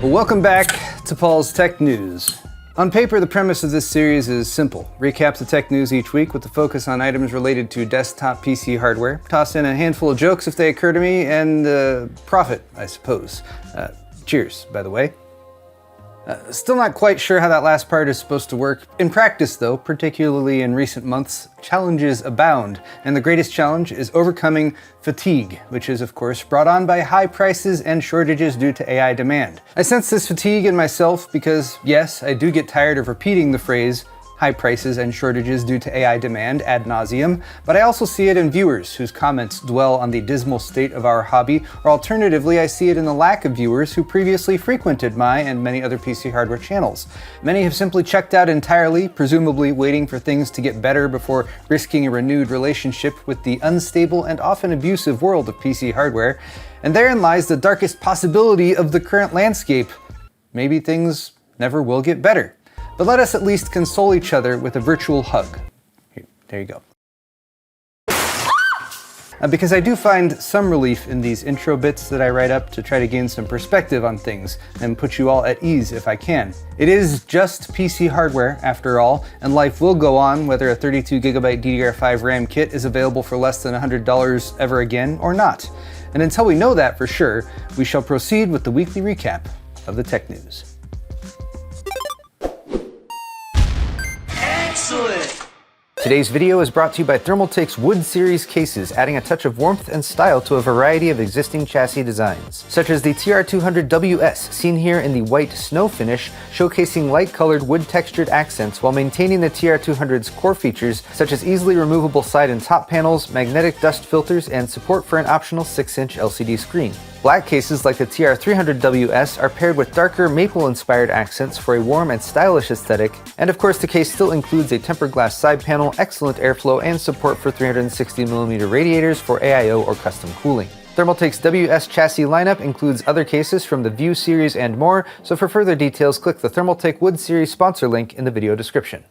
Well, welcome back to Paul's Tech News. On paper, the premise of this series is simple. Recap the tech news each week with the focus on items related to desktop PC hardware, toss in a handful of jokes if they occur to me, and profit, I suppose. Cheers, by the way. Still not quite sure how that last part is supposed to work. In practice though, particularly in recent months, challenges abound, and the greatest challenge is overcoming fatigue, which is of course brought on by high prices and shortages due to AI demand. I sense this fatigue in myself because, yes, I do get tired of repeating the phrase high prices and shortages due to AI demand ad nauseum, but I also see it in viewers whose comments dwell on the dismal state of our hobby, or alternatively I see it in the lack of viewers who previously frequented my and many other PC hardware channels. Many have simply checked out entirely, presumably waiting for things to get better before risking a renewed relationship with the unstable and often abusive world of PC hardware, and therein lies the darkest possibility of the current landscape. Maybe things never will get better. But let us at least console each other with a virtual hug. Here, there you go. Because I do find some relief in these intro bits that I write up to try to gain some perspective on things and put you all at ease if I can. It is just PC hardware after all, and life will go on whether a 32GB DDR5 RAM kit is available for less than $100 ever again or not. And until we know that for sure, we shall proceed with the weekly recap of the tech news. Excellent! Today's video is brought to you by Thermaltake's Wood Series cases, adding a touch of warmth and style to a variety of existing chassis designs, such as the TR200WS, seen here in the white snow finish, showcasing light-colored wood-textured accents while maintaining the TR200's core features, such as easily removable side and top panels, magnetic dust filters, and support for an optional 6-inch LCD screen. Black cases like the TR300WS are paired with darker maple-inspired accents for a warm and stylish aesthetic, and of course the case still includes a tempered glass side panel, excellent airflow, and support for 360mm radiators for AIO or custom cooling. Thermaltake's WS chassis lineup includes other cases from the View series and more, so for further details click the Thermaltake Wood Series sponsor link in the video description.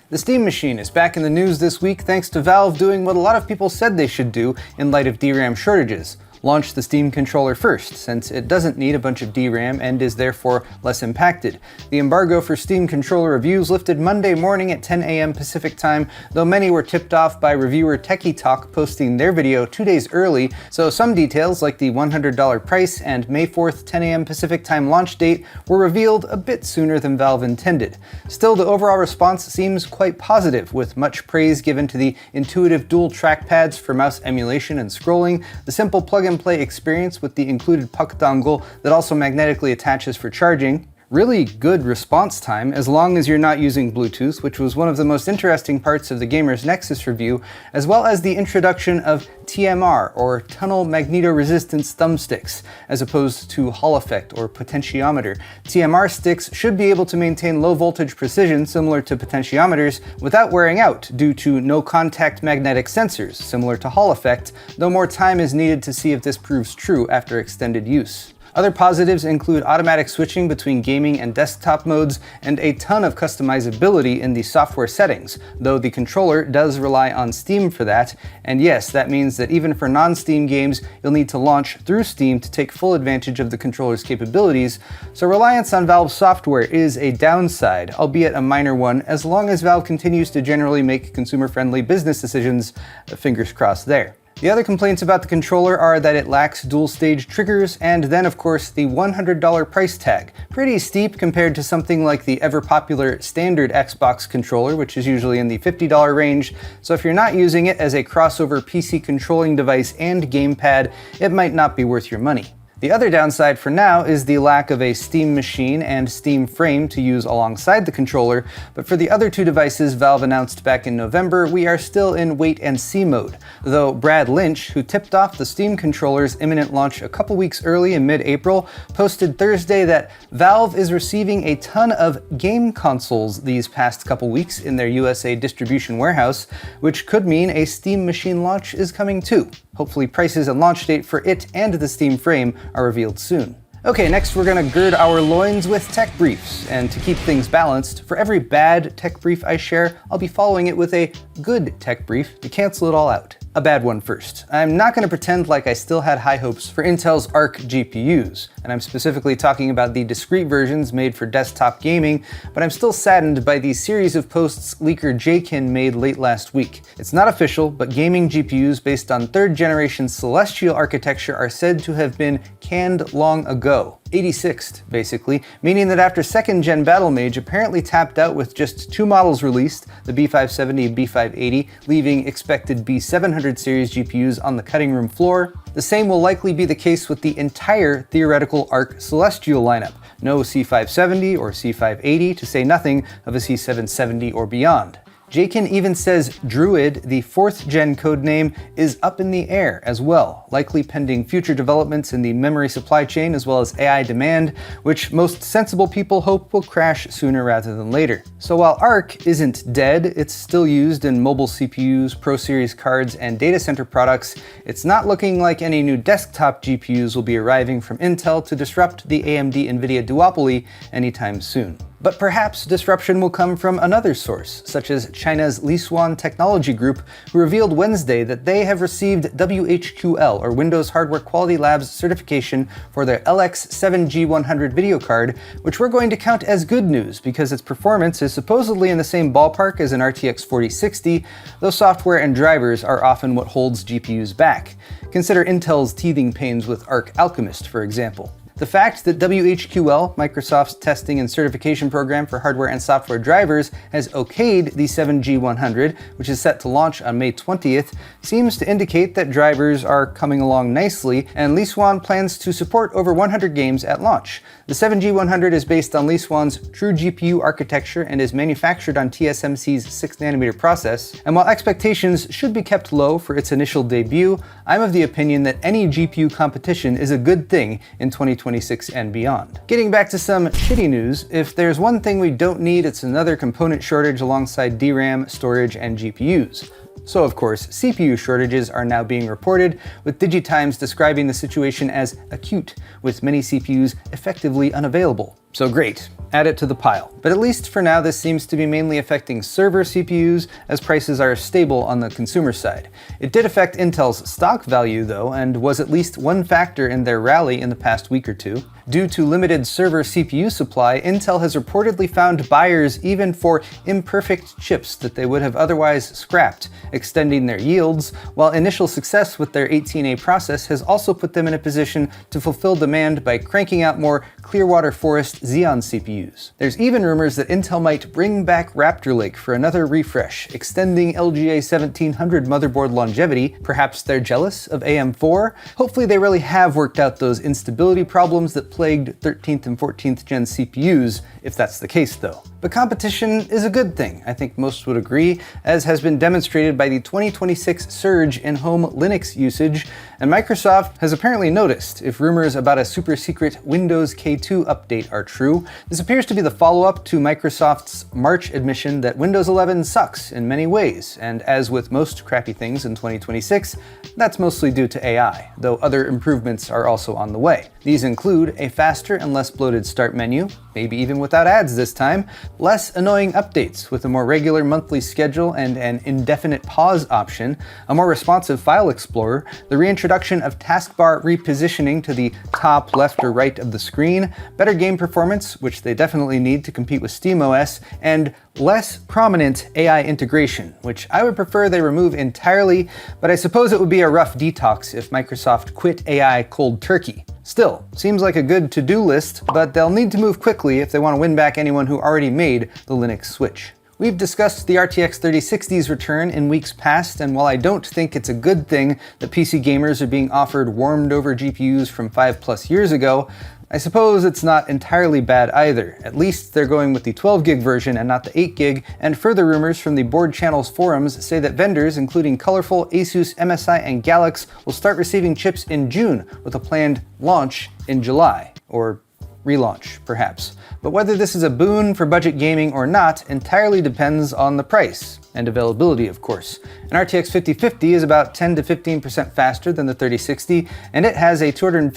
The Steam Machine is back in the news this week thanks to Valve doing what a lot of people said they should do in light of DRAM shortages. Launch the Steam controller first, since it doesn't need a bunch of DRAM and is therefore less impacted. The embargo for Steam controller reviews lifted Monday morning at 10 AM Pacific time, though many were tipped off by reviewer Techie Talk posting their video 2 days early, so some details like the $100 price and May 4th 10 AM Pacific time launch date were revealed a bit sooner than Valve intended. Still, the overall response seems quite positive, with much praise given to the intuitive dual trackpads for mouse emulation and scrolling, the simple plug-and-play experience with the included puck dongle that also magnetically attaches for charging, really good response time as long as you're not using Bluetooth, which was one of the most interesting parts of the Gamer's Nexus review, as well as the introduction of TMR, or tunnel magnetoresistance thumbsticks, as opposed to Hall effect or potentiometer. TMR sticks should be able to maintain low voltage precision similar to potentiometers without wearing out due to no contact magnetic sensors, similar to Hall effect, though more time is needed to see if this proves true after extended use. Other positives include automatic switching between gaming and desktop modes, and a ton of customizability in the software settings, though the controller does rely on Steam for that, and yes, that means that even for non-Steam games, you'll need to launch through Steam to take full advantage of the controller's capabilities, so reliance on Valve's software is a downside, albeit a minor one, as long as Valve continues to generally make consumer-friendly business decisions, fingers crossed there. The other complaints about the controller are that it lacks dual-stage triggers, and then of course the $100 price tag. Pretty steep compared to something like the ever-popular standard Xbox controller, which is usually in the $50 range, so if you're not using it as a crossover PC controlling device and gamepad, it might not be worth your money. The other downside for now is the lack of a Steam Machine and Steam Frame to use alongside the controller, but for the other two devices Valve announced back in November, we are still in wait-and-see mode, though Brad Lynch, who tipped off the Steam controller's imminent launch a couple weeks early in mid-April, posted Thursday that Valve is receiving a ton of game consoles these past couple weeks in their USA distribution warehouse, which could mean a Steam Machine launch is coming too. Hopefully prices and launch date for it and the Steam Frame are revealed soon. Okay, next we're gonna gird our loins with tech briefs, and to keep things balanced, for every bad tech brief I share, I'll be following it with a good tech brief to cancel it all out. A bad one first. I'm not going to pretend like I still had high hopes for Intel's Arc GPUs, and I'm specifically talking about the discrete versions made for desktop gaming, but I'm still saddened by the series of posts leaker JKIN made late last week. It's not official, but gaming GPUs based on 3rd generation Celestial architecture are said to have been canned long ago. 86th, basically, meaning that after 2nd gen Battlemage apparently tapped out with just 2 models released, the B570 and B580, leaving expected B700 series GPUs on the cutting room floor, the same will likely be the case with the entire theoretical Arc Celestial lineup. No C570 or C580, to say nothing of a C770 or beyond. JKIN even says Druid, the 4th gen codename, is up in the air as well, likely pending future developments in the memory supply chain as well as AI demand, which most sensible people hope will crash sooner rather than later. So while Arc isn't dead, it's still used in mobile CPUs, Pro Series cards, and data center products. It's not looking like any new desktop GPUs will be arriving from Intel to disrupt the AMD-NVIDIA duopoly anytime soon. But perhaps disruption will come from another source, such as China's Lisuan Technology Group, who revealed Wednesday that they have received WHQL, or Windows Hardware Quality Labs certification for their LX7G100 video card, which we're going to count as good news because its performance is supposedly in the same ballpark as an RTX 4060, though software and drivers are often what holds GPUs back. Consider Intel's teething pains with Arc Alchemist, for example. The fact that WHQL, Microsoft's testing and certification program for hardware and software drivers, has okayed the 7G100, which is set to launch on May 20th, seems to indicate that drivers are coming along nicely, and Lisuan plans to support over 100 games at launch. The 7G100 is based on Lisuan's true GPU architecture and is manufactured on TSMC's 6nm process, and while expectations should be kept low for its initial debut, I'm of the opinion that any GPU competition is a good thing in 2026 and beyond. Getting back to some shitty news, if there's one thing we don't need, it's another component shortage alongside DRAM, storage, and GPUs. So of course, CPU shortages are now being reported, with DigiTimes describing the situation as acute, with many CPUs effectively unavailable. So great, add it to the pile. But at least for now, this seems to be mainly affecting server CPUs, as prices are stable on the consumer side. It did affect Intel's stock value though, and was at least one factor in their rally in the past week or two. Due to limited server CPU supply, Intel has reportedly found buyers even for imperfect chips that they would have otherwise scrapped, extending their yields, while initial success with their 18A process has also put them in a position to fulfill demand by cranking out more Clearwater Forest Xeon CPUs. There's even rumors that Intel might bring back Raptor Lake for another refresh, extending LGA 1700 motherboard longevity. Perhaps they're jealous of AM4? Hopefully they really have worked out those instability problems that plagued 13th and 14th gen CPUs, if that's the case though. But competition is a good thing, I think most would agree, as has been demonstrated by the 2026 surge in home Linux usage, and Microsoft has apparently noticed if rumors about a super secret Windows K2 update are true. This appears to be the follow-up to Microsoft's March admission that Windows 11 sucks in many ways, and as with most crappy things in 2026, that's mostly due to AI, though other improvements are also on the way. These include a faster and less bloated start menu, maybe even without ads this time, less annoying updates with a more regular monthly schedule and an indefinite pause option, a more responsive file explorer, the reintroduction of taskbar repositioning to the top left or right of the screen, better game performance, which they definitely need to compete with SteamOS, and less prominent AI integration, which I would prefer they remove entirely, but I suppose it would be a rough detox if Microsoft quit AI cold turkey. Still, seems like a good to-do list, but they'll need to move quickly if they want to win back anyone who already made the Linux switch. We've discussed the RTX 3060's return in weeks past, and while I don't think it's a good thing that PC gamers are being offered warmed over GPUs from 5+ years ago, I suppose it's not entirely bad either. At least they're going with the 12 gig version and not the 8 gig, and further rumors from the Board Channel's forums say that vendors, including Colorful, ASUS, MSI, and GALAX, will start receiving chips in June, with a planned launch in July, or relaunch, perhaps. But whether this is a boon for budget gaming or not entirely depends on the price. And availability, of course. An RTX 5050 is about 10 to 15% faster than the 3060, and it has a $250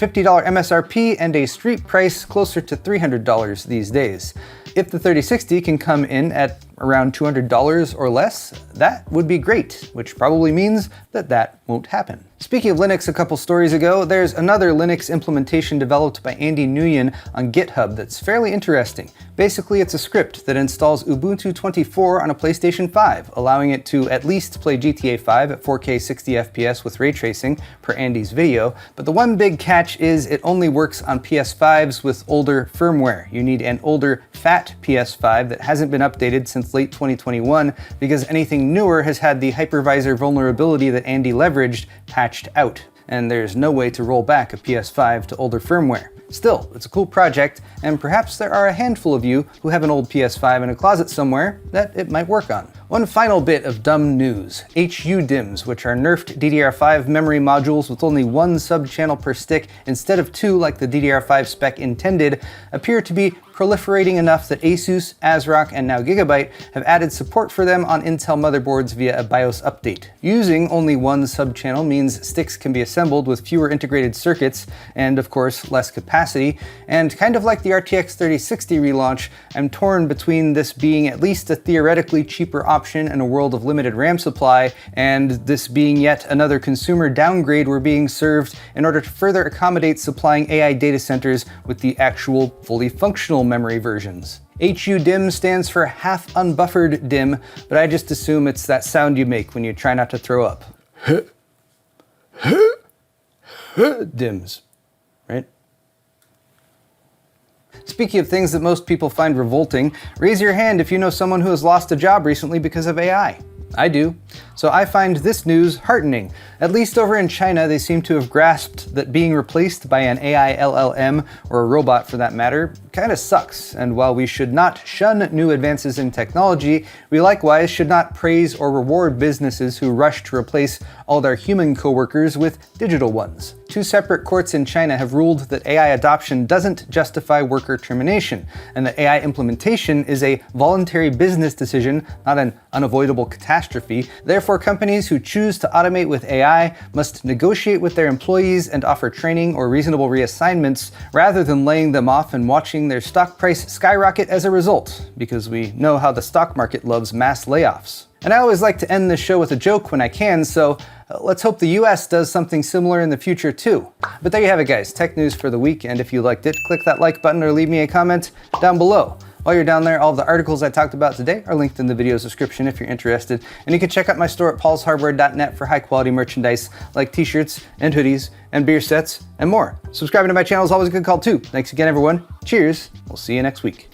MSRP and a street price closer to $300 these days. If the 3060 can come in at around $200 or less, that would be great, which probably means that that won't happen. Speaking of Linux, a couple stories ago, there's another Linux implementation developed by Andy Nguyen on GitHub that's fairly interesting. Basically, it's a script that installs Ubuntu 24 on a PlayStation 5, allowing it to at least play GTA 5 at 4K 60 FPS with ray tracing, per Andy's video. But the one big catch is it only works on PS5s with older firmware. You need an older, fat PS5 that hasn't been updated since late 2021, because anything newer has had the hypervisor vulnerability that Andy leveraged patched out, and there's no way to roll back a PS5 to older firmware. Still, it's a cool project, and perhaps there are a handful of you who have an old PS5 in a closet somewhere that it might work on. One final bit of dumb news. HUDIMMs, which are nerfed DDR5 memory modules with only one sub-channel per stick instead of two like the DDR5 spec intended, appear to be proliferating enough that ASUS, ASRock, and now GIGABYTE have added support for them on Intel motherboards via a BIOS update. Using only one sub-channel means sticks can be assembled with fewer integrated circuits, and of course less capacity, and kind of like the RTX 3060 relaunch, I'm torn between this being at least a theoretically cheaper option in a world of limited RAM supply, and this being yet another consumer downgrade we're being served in order to further accommodate supplying AI data centers with the actual fully functional memory versions. HUDIMM stands for half unbuffered DIMM, but I just assume it's that sound you make when you try not to throw up. DIMMs, right? Speaking of things that most people find revolting, raise your hand if you know someone who has lost a job recently because of AI. I do. So I find this news heartening. At least over in China, they seem to have grasped that being replaced by an AI LLM, or a robot for that matter, kinda sucks. And while we should not shun new advances in technology, we likewise should not praise or reward businesses who rush to replace all their human coworkers with digital ones. Two separate courts in China have ruled that AI adoption doesn't justify worker termination, and that AI implementation is a voluntary business decision, not an unavoidable catastrophe. Therefore, companies who choose to automate with AI must negotiate with their employees and offer training or reasonable reassignments, rather than laying them off and watching their stock price skyrocket as a result, because we know how the stock market loves mass layoffs. And I always like to end this show with a joke when I can, so let's hope the US does something similar in the future too. But there you have it, guys. Tech news for the week, and if you liked it, click that like button or leave me a comment down below. While you're down there, all of the articles I talked about today are linked in the video's description if you're interested, and you can check out my store at paulshardware.net for high-quality merchandise like t-shirts and hoodies and beer sets and more. Subscribing to my channel is always a good call too. Thanks again, everyone. Cheers. We'll see you next week.